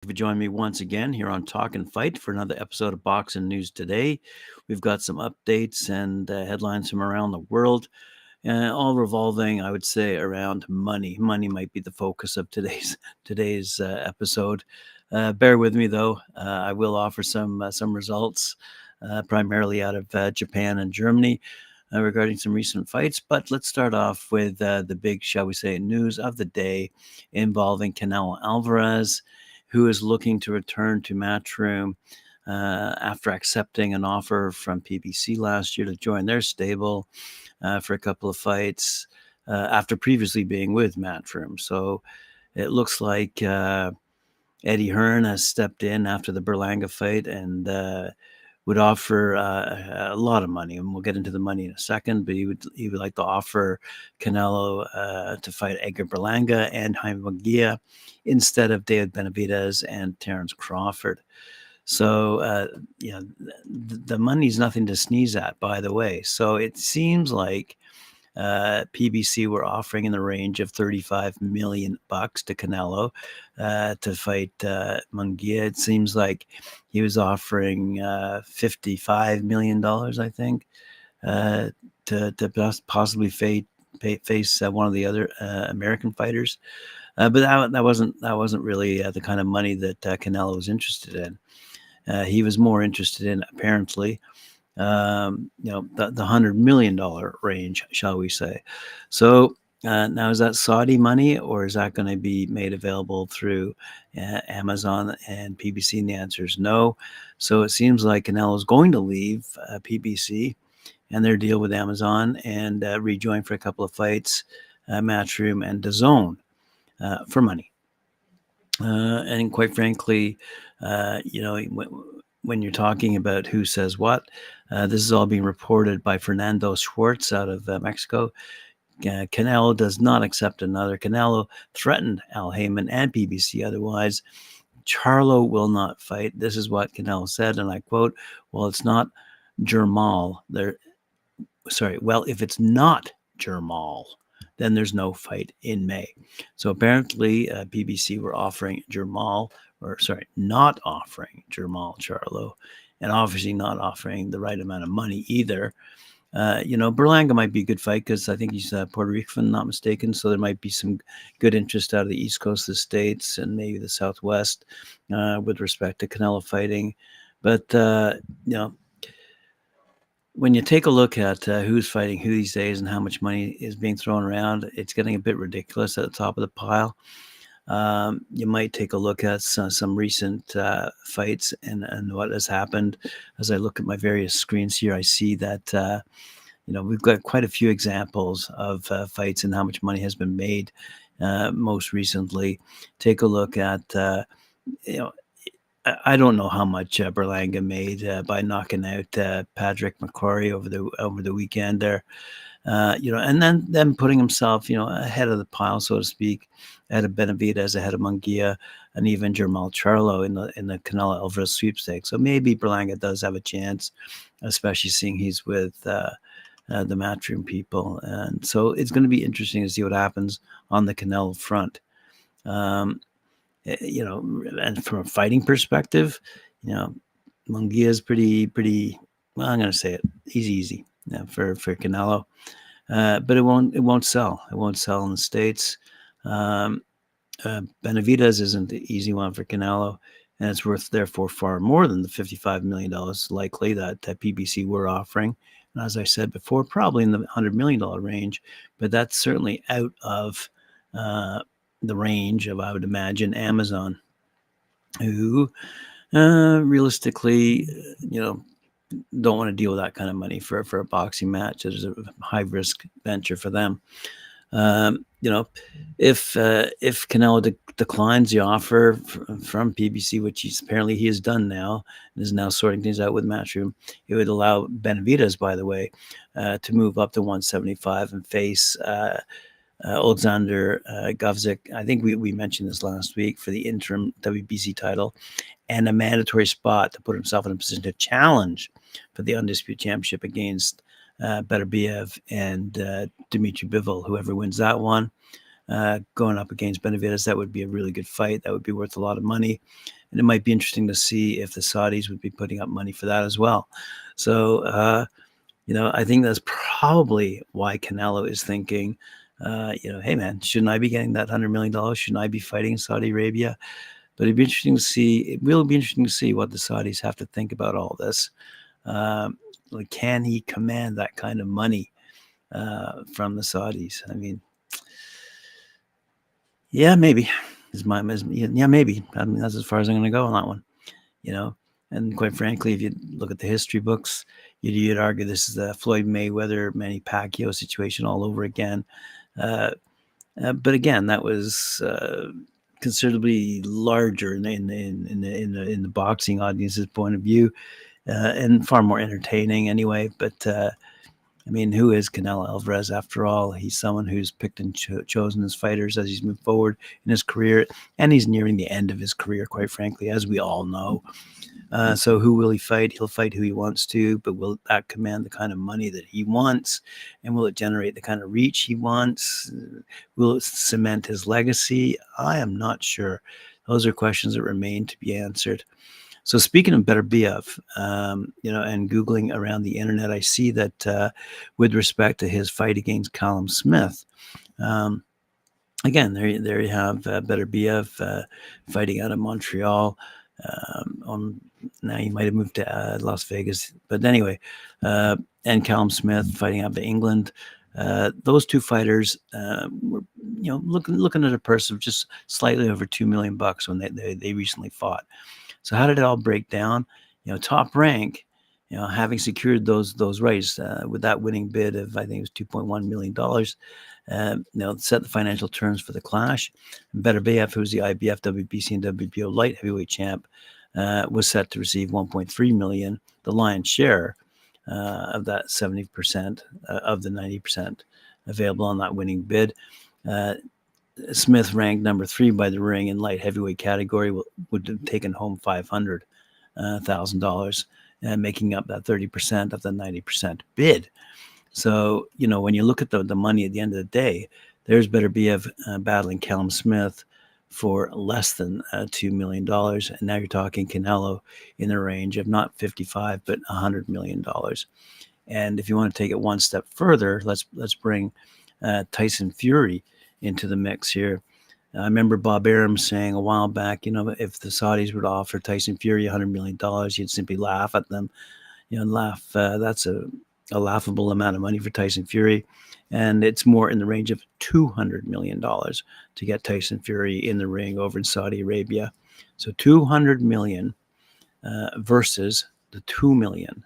For joining me once again here on Talkin Fight for another episode of Boxing News Today. We've got some updates and headlines from around the world, all revolving, I would say, around money. Money might be the focus of today's episode. Bear with me, though. I will offer some results, primarily out of Japan and Germany. Regarding some recent fights, but let's start off with the big, shall we say, news of the day involving Canelo Alvarez, who is looking to return to Matchroom after accepting an offer from PBC last year to join their stable for a couple of fights after previously being with Matchroom. So it looks like Eddie Hearn has stepped in after the Berlanga fight and would offer a lot of money, and we'll get into the money in a second. But he would like to offer Canelo to fight Edgar Berlanga and Jaime Munguia instead of David Benavidez and Terence Crawford. So the money's nothing to sneeze at, by the way. So it seems like PBC were offering in the range of $35 million to Canelo to fight Munguia. It seems like he was offering $55 million, I think, to possibly face one of the other American fighters. But that wasn't really the kind of money that Canelo was interested in. He was more interested in, apparently, the $100 million range, shall we say. So now, is that Saudi money, or is that going to be made available through Amazon and PBC? And the answer is no. So it seems like Canelo is going to leave PBC and their deal with Amazon and rejoin for a couple of fights, Matchroom and DAZN for money. And quite frankly, when you're talking about who says what, this is all being reported by Fernando Schwartz out of Mexico. Canelo does not accept another. Canelo threatened Al Heyman and PBC otherwise. Charlo will not fight. This is what Canelo said, and I quote, well, it's not Jermal. Well, if it's not Jermal, then there's no fight in May. So apparently PBC were offering not offering Jermal Charlo, and obviously not offering the right amount of money either. Berlanga might be a good fight because I think he's Puerto Rican, not mistaken. So there might be some good interest out of the East Coast of the States and maybe the Southwest with respect to Canelo fighting. But, when you take a look at who's fighting who these days and how much money is being thrown around, it's getting a bit ridiculous at the top of the pile. You might take a look at some recent fights and what has happened. As I look at my various screens here, I see that we've got quite a few examples of fights and how much money has been made most recently. Take a look at I don't know how much Berlanga made by knocking out Patrick McCrory over the weekend there. And then putting himself, ahead of the pile, so to speak, ahead of Benavidez, ahead of Munguia, and even Jermal Charlo in the Canelo Alvarez sweepstakes. So maybe Berlanga does have a chance, especially seeing he's with the Matchroom people, and so it's going to be interesting to see what happens on the Canelo front. And from a fighting perspective, Munguia is pretty. Well, I'm going to say it. He's easy for Canelo. But it won't sell. It won't sell in the States. Benavidez isn't the easy one for Canelo, and it's worth therefore far more than the $55 million likely that PBC were offering. And as I said before, probably in the $100 million range, but that's certainly out of the range of, I would imagine, Amazon, who realistically, don't want to deal with that kind of money for a boxing match. It is a high risk venture for them. If Canelo declines the offer from PBC, which he has done now, and is now sorting things out with Matchroom, it would allow Benavidez, by the way, to move up to 175 and face Alexander Govzik. I think we mentioned this last week, for the interim WBC title and a mandatory spot to put himself in a position to challenge for the undisputed championship against Beterbiev and Dmitry Bivol. Whoever wins that one going up against Benavidez. That would be a really good fight. That would be worth a lot of money. And it might be interesting to see if the Saudis would be putting up money for that as well. So, I think that's probably why Canelo is thinking, hey, man, shouldn't I be getting that $100 million? Shouldn't I be fighting in Saudi Arabia? But it'd be interesting to see. It will be interesting to see what the Saudis have to think about all this. Can he command that kind of money from the Saudis? I mean, yeah, maybe. Yeah, maybe. I mean, that's as far as I'm going to go on that one. And quite frankly, if you look at the history books, you'd argue this is the Floyd Mayweather, Manny Pacquiao situation all over again. But again, that was considerably larger in the boxing audience's point of view, and far more entertaining anyway. But I mean, who is Canelo Alvarez after all? He's someone who's picked and chosen his fighters as he's moved forward in his career, and he's nearing the end of his career, quite frankly, as we all know. So who will he fight? He'll fight who he wants to, but will that command the kind of money that he wants? And will it generate the kind of reach he wants? Will it cement his legacy? I am not sure. Those are questions that remain to be answered. So speaking of Beterbiev, and Googling around the internet, I see that with respect to his fight against Callum Smith, again, there you have Beterbiev fighting out of Montreal. Now he might have moved to Las Vegas, but anyway, and Callum Smith fighting out of England. Those two fighters were, looking at a purse of just slightly over $2 million when they recently fought. So how did it all break down? Top Rank, having secured those rights with that winning bid of, I think it was $2.1 million, set the financial terms for the clash. Beterbiev, who's the IBF, WBC, and WBO light heavyweight champ, was set to receive $1.3 million, the lion's share of that 70% of the 90% available on that winning bid. Smith, ranked number 3 by the ring in light heavyweight category, would have taken home $500,000, making up that 30% of the 90% bid. So, when you look at the money at the end of the day, there's Beterbiev battling Callum Smith for less than $2 million. And now you're talking Canelo in the range of not 55, but $100 million. And if you want to take it one step further, let's bring Tyson Fury into the mix here. I remember Bob Arum saying a while back, if the Saudis were to offer Tyson Fury $100 million, he'd simply laugh at them. That's a laughable amount of money for Tyson Fury. And it's more in the range of $200 million to get Tyson Fury in the ring over in Saudi Arabia. So $200 million versus the $2 million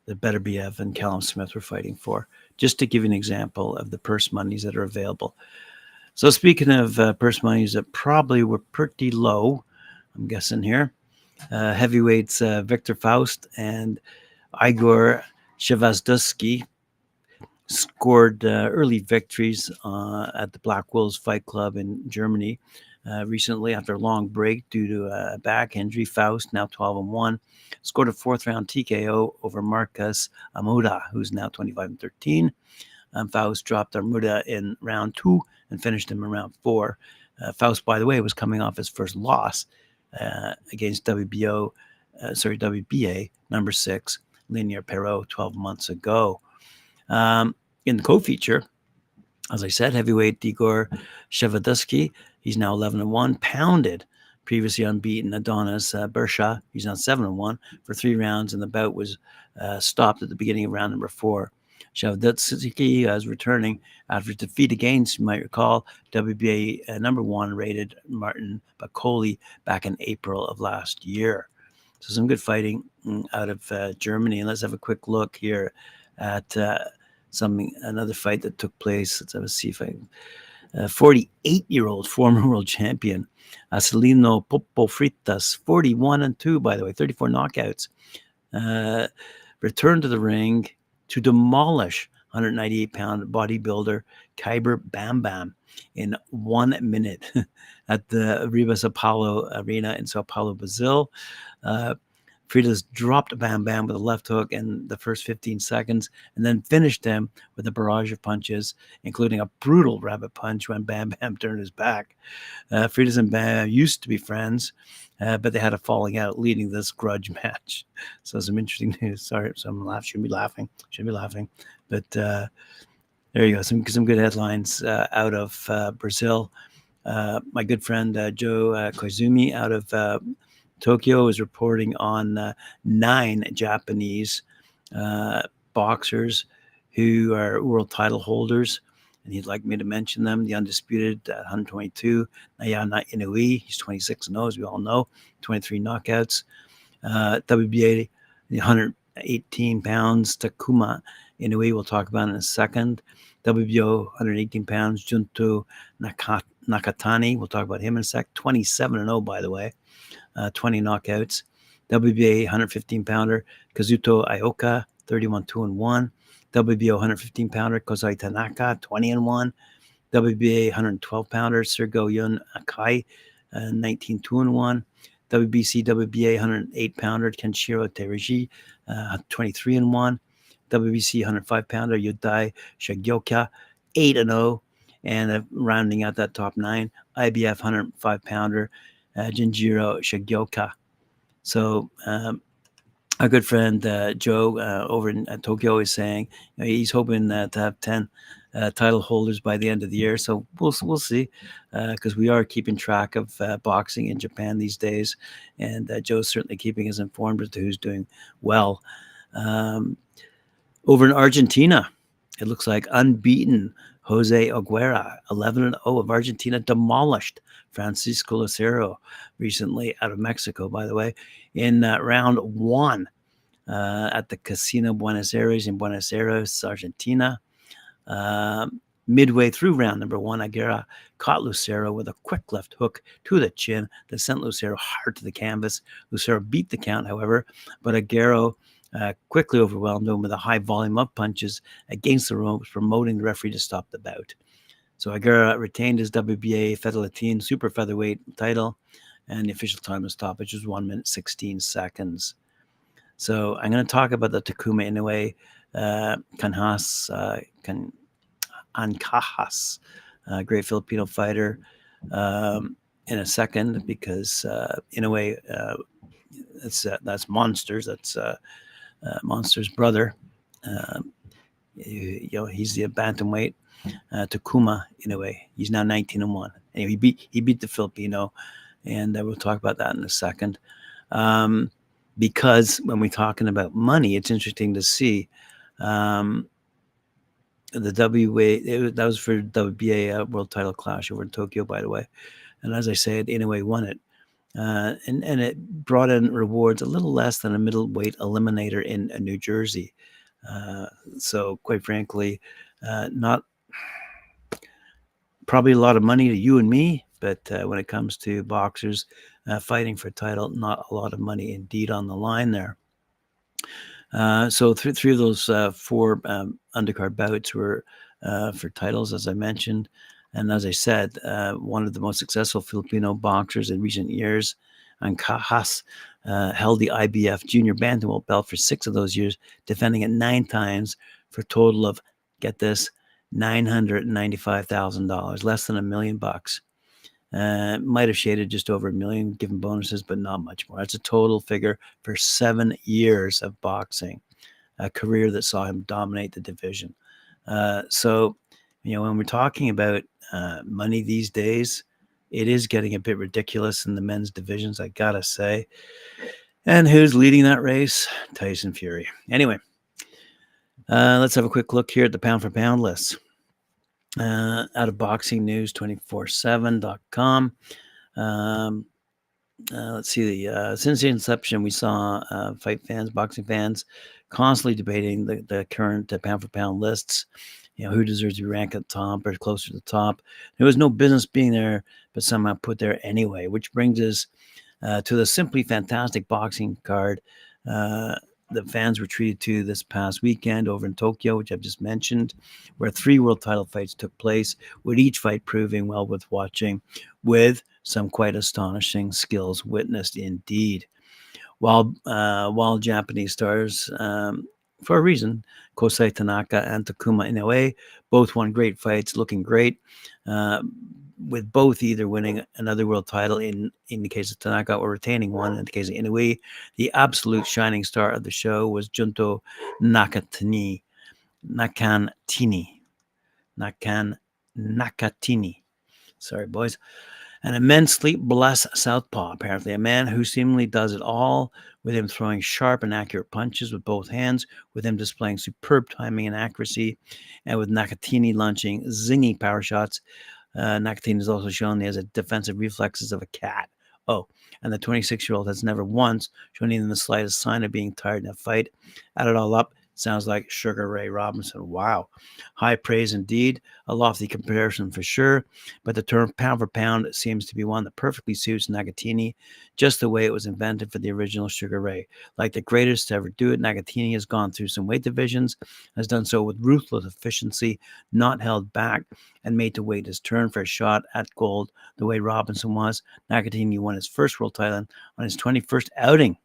that Beterbiev and Callum Smith were fighting for, just to give you an example of the purse monies that are available. So speaking of purse monies that probably were pretty low, I'm guessing here, heavyweights Victor Faust and Igor Shevasdusky scored early victories at the Black Wolves Fight Club in Germany recently after a long break due to a back injury. Faust, now 12-1, scored a 4th-round TKO over Marcus Amuda, who's now 25-13. Faust dropped Amuda in round 2 and finished him in round 4. Faust, by the way, was coming off his first loss against WBA number 6, Linear Perot, 12 months ago. In the co-feature, as I said, heavyweight Igor Shevadusky, he's now 11-1, pounded previously unbeaten Adonis Bersha. He's now 7-1 for 3 rounds, and the bout was stopped at the beginning of round number 4. Shevadusky is returning after defeat against, you might recall, WBA number 1 rated Martin Bakole back in April of last year. So some good fighting out of Germany. And let's have a quick look here at another fight that took place. Let's see if I 48-year-old former world champion Celino Popofritas, 41-2, by the way, 34 knockouts, returned to the ring to demolish 198-pound bodybuilder Kyber Bam Bam in 1 minute at the Rio Sao Paulo Arena in Sao Paulo, Brazil. Freitas dropped Bam Bam with a left hook in the first 15 seconds and then finished him with a barrage of punches, including a brutal rabbit punch when Bam Bam turned his back. Freitas and Bam used to be friends, but they had a falling out leading this grudge match. So some interesting news. Sorry, some shouldn't be laughing. But there you go. Some good headlines out of Brazil. My good friend Joe Koizumi out of Tokyo is reporting on 9 Japanese boxers who are world title holders, and he'd like me to mention them. The undisputed 122, Naoya Inoue. He's 26-0, as we all know, 23 knockouts. WBA, 118 pounds, Takuma Inoue, we'll talk about in a second. WBO, 118 pounds, Junto Nakatani, we'll talk about him in a sec. 27-0, by the way, 20 knockouts. WBA 115-pounder, Kazuto Ioka, 31-2-1. WBO 115-pounder, Kozai Tanaka, 20-1. WBA 112-pounder, Sergo Yun Akai, 19-2-1. WBC WBA 108-pounder, Kenshiro Teruji, 23-1. WBC 105-pounder, Yudai Shigioka, 8-0. And rounding out that top 9, IBF 105-pounder, Jinjiro Shigioka. So our good friend Joe over in Tokyo is saying he's hoping to have 10 title holders by the end of the year. So we'll see, because we are keeping track of boxing in Japan these days, and Joe's certainly keeping us informed as to who's doing well. Over in Argentina, it looks like unbeaten Jose Aguera, 11-0 of Argentina, demolished Francisco Lucero recently out of Mexico, by the way, in round 1 at the Casino Buenos Aires in Buenos Aires, Argentina. Midway through round number 1, Aguera caught Lucero with a quick left hook to the chin that sent Lucero hard to the canvas. Lucero beat the count, however, but Aguero quickly overwhelmed him with a high volume of punches against the ropes, promoting the referee to stop the bout. So Aguera retained his WBA Federatin super featherweight title, and the official time of stoppage was 1 minute 16 seconds. So I'm going to talk about the Takuma Inoue Ancajas, great Filipino fighter, in a second, because Inoue, that's Monsters. That's Monster's brother. He's the bantamweight. Takuma Inoue. He's now 19-1. Anyway, he beat the Filipino, and we'll talk about that in a second. Because when we're talking about money, it's interesting to see the WBA. That was for WBA World Title Clash over in Tokyo, by the way. And as I said, Inoue won it. And it brought in rewards a little less than a middleweight eliminator in New Jersey. So quite frankly, not probably a lot of money to you and me, but when it comes to boxers fighting for a title, not a lot of money indeed on the line there. So three of those 4 undercard bouts were for titles, as I mentioned. And as I said, one of the most successful Filipino boxers in recent years, Ancajas, held the IBF junior bantamweight belt for 6 of those years, defending it 9 times for a total of, get this, $995,000, less than $1 million. Might have shaded just over $1 million, given bonuses, but not much more. That's a total figure for 7 years of boxing, a career that saw him dominate the division. So, when we're talking about money these days, it is getting a bit ridiculous in the men's divisions, I gotta say. And who's leading that race? Tyson Fury. Anyway, let's have a quick look here at the pound for pound lists. Out of Boxing News 247.com. Let's see. Since the inception, we saw fight fans, boxing fans, constantly debating the current pound for pound lists. Who deserves to be ranked at the top or closer to the top. There was no business being there, but somehow put there anyway, which brings us to the simply fantastic boxing card the fans were treated to this past weekend over in Tokyo, which I've just mentioned, where 3 world title fights took place, with each fight proving well worth watching, with some quite astonishing skills witnessed indeed. while Japanese stars, for a reason, Kosei Tanaka and Takuma Inoue both won great fights, looking great, uh, with both either winning another world title in the case of Tanaka or retaining one in the case of Inoue. The absolute shining star of the show was Junto Nakatini. Nakantini. Nakan Nakatini. Sorry, boys. An immensely blessed southpaw, apparently, a man who seemingly does it all, with him throwing sharp and accurate punches with both hands, with him displaying superb timing and accuracy, and with Nakatini launching zingy power shots. Nakatini has also shown he has a defensive reflexes of a cat. Oh, and the 26-year-old has never once shown even the slightest sign of being tired in a fight. Add it all up, sounds like Sugar Ray Robinson. Wow. High praise indeed, a lofty comparison for sure, but the term pound for pound seems to be one that perfectly suits Nagatini, just the way it was invented for the original Sugar Ray. Like the greatest to ever do it, Nagatini has gone through some weight divisions, has done so with ruthless efficiency, not held back, and made to wait his turn for a shot at gold the way Robinson was. Nagatini won his first world title on his 21st outing.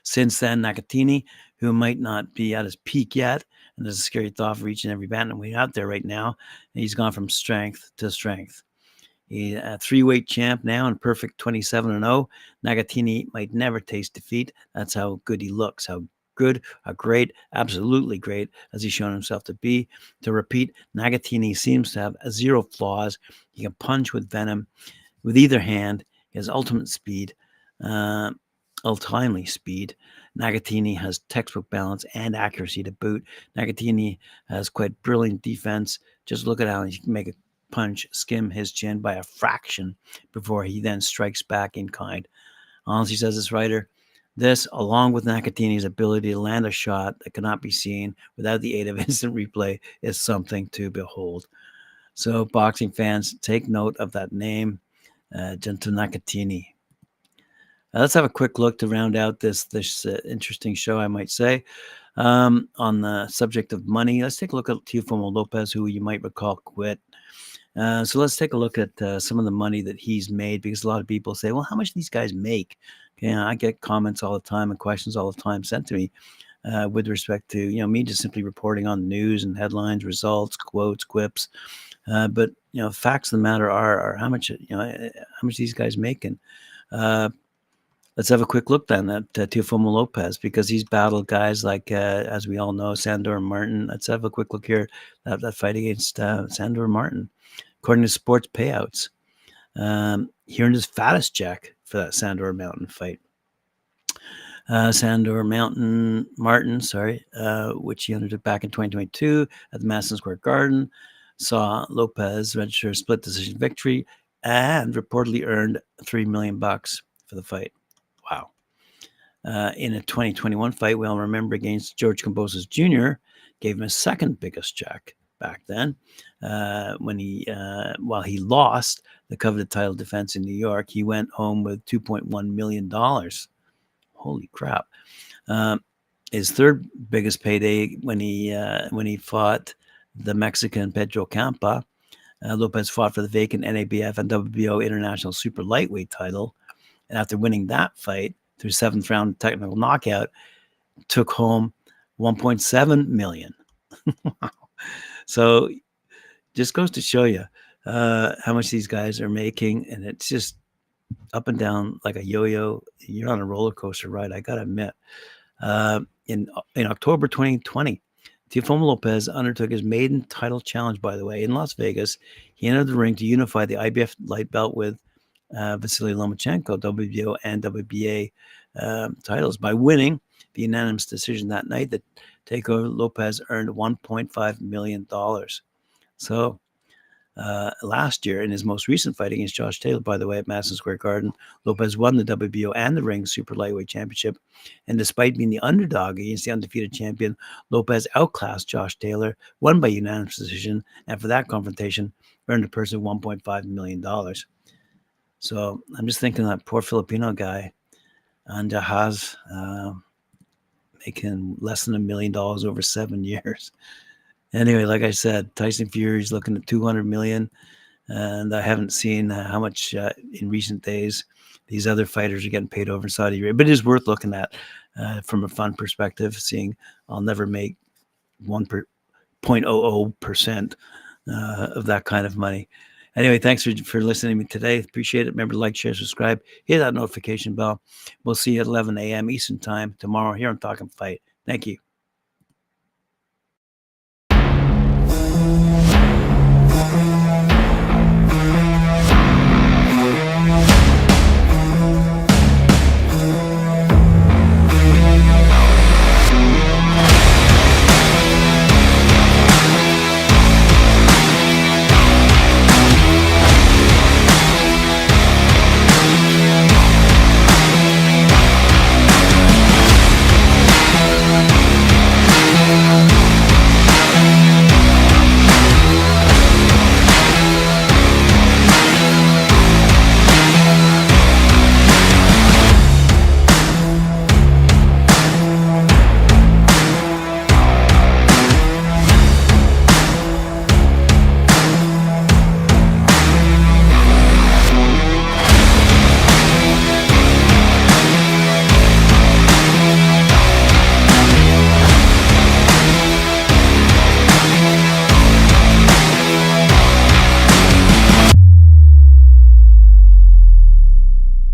Since then, Nakatini, who might not be at his peak yet, and there's a scary thought for each and every bantamweight out there right now, he's gone from strength to strength. He's a three-weight champ now and perfect 27-0. Nagatini might never taste defeat. That's how good he looks, how good, how great, absolutely great as he's shown himself to be. To repeat, Nagatini seems to have zero flaws. He can punch with venom with either hand. He has ultimate speed. Untimely speed. Nagatini has textbook balance and accuracy to boot. Nagatini has quite brilliant defense. Just look at how he can make a punch skim his chin by a fraction before he then strikes back in kind. Honestly, says this writer, this, along with Nakatini's ability to land a shot that cannot be seen without the aid of instant replay, is something to behold. So, boxing fans, take note of that name, Gento Nakatini. Let's have a quick look to round out this interesting show, I might say. On the subject of money, let's take a look at Teofimo Lopez, who you might recall quit. So let's take a look at some of the money that he's made, because a lot of people say, well, how much do these guys make? I get comments all the time and questions all the time sent to me with respect to, me just simply reporting on news and headlines, results, quotes, quips. But, facts of the matter are how much, how much these guys making. Let's have a quick look then at Teofimo Lopez, because he's battled guys like, as we all know, Sandor Martin. Let's have a quick look here at that fight against Sandor Martin. According to sports payouts, he earned his fattest check for that Sandor Mountain fight. Sandor Martin, which he undertook back in 2022 at the Madison Square Garden, saw Lopez register a split decision victory and reportedly earned $3 million for the fight. Wow. In a 2021 fight, we all remember, against George Kambosos Jr., gave him his second biggest check back then, when while he lost the coveted title defense in New York, he went home with $2.1 million. Holy crap. His third biggest payday when he fought the Mexican Pedro Campa. Lopez fought for the vacant NABF and WBO International Super Lightweight title. And after winning that fight through 7th round technical knockout, took home $1.7 million. Wow. So just goes to show you how much these guys are making, and it's just up and down like a yo-yo. You're on a roller coaster ride, I gotta admit. In October 2020, Teofimo Lopez undertook his maiden title challenge, by the way, in Las Vegas. He entered the ring to unify the IBF light belt with Vasily Lomachenko, WBO and WBA titles. By winning the unanimous decision that night, the takeover Lopez earned $1.5 million. So last year, in his most recent fight against Josh Taylor, by the way, at Madison Square Garden, Lopez won the WBO and the Ring Super Lightweight Championship. And despite being the underdog against the undefeated champion, Lopez outclassed Josh Taylor, won by unanimous decision, and for that confrontation, earned a purse of $1.5 million. So I'm just thinking of that poor Filipino guy, Andahaz, making less than $1 million over 7 years. Anyway, like I said, Tyson Fury's looking at $200 million, and I haven't seen how much in recent days these other fighters are getting paid over in Saudi Arabia. But it is worth looking at from a fun perspective, seeing I'll never make 1.00% of that kind of money. Anyway, thanks for listening to me today. Appreciate it. Remember to like, share, subscribe, hit that notification bell. We'll see you at 11 a.m. Eastern Time tomorrow here on Talkin Fight. Thank you.